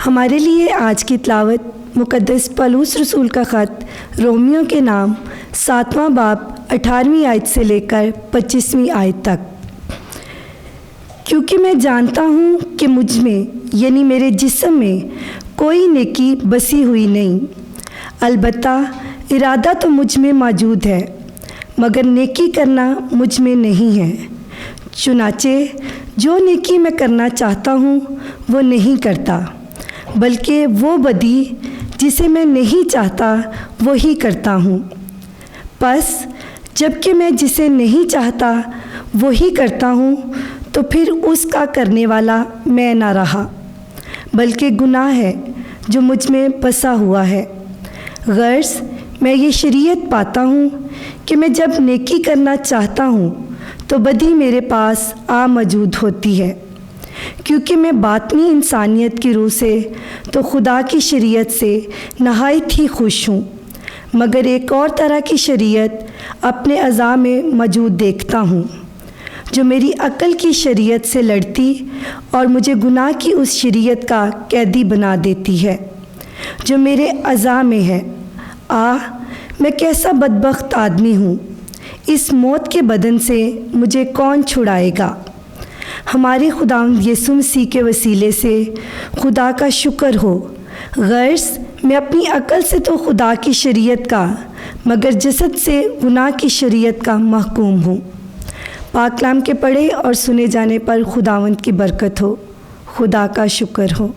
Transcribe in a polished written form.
हमारे लिए आज की तिलावत मुक़द्दस पौलुस रसूल का ख़त रोमियो के नाम 7वां बाब 18वीं आयत से लेकर 25वीं आयत तक। क्योंकि मैं जानता हूँ कि मुझ में यानी मेरे जिस्म में कोई नेकी बसी हुई नहीं, अलबत्ता इरादा तो मुझ में मौजूद है, मगर नेकी करना मुझ में नहीं है। चुनाचे जो नेकी मैं करना चाहता हूँ वो नहीं करता, बल्कि वो बदी जिसे मैं नहीं चाहता वो ही करता हूँ। बस जबकि मैं जिसे नहीं चाहता वो ही करता हूँ, तो फिर उसका करने वाला मैं ना रहा, बल्कि गुनाह है जो मुझ में बसा हुआ है। गर्ज मैं ये शरीयत पाता हूँ कि मैं जब नेकी करना चाहता हूँ तो बदी मेरे पास आ मौजूद होती है, क्योंकि मैं बातनी इंसानियत की रूह से तो खुदा की शरीयत से नहायत ही खुश हूँ, मगर एक और तरह की शरीयत अपने अज़ा में मौजूद देखता हूँ, जो मेरी अक्ल की शरीयत से लड़ती और मुझे गुनाह की उस शरीयत का कैदी बना देती है जो मेरे अज़ा में है। मैं कैसा बदबख्त आदमी हूँ, इस मौत के बदन से मुझे कौन छुड़ाएगा। हमारे खुदावंद यीशु मसीह के वसीले से खुदा का शुक्र हो। गर्ज मैं अपनी अक्ल से तो खुदा की शरीयत का, मगर जसद से गुनाह की शरीयत का महकूम हूँ। पाक कलाम के पढ़े और सुने जाने पर खुदावंद की बरकत हो। खुदा का शुक्र हो।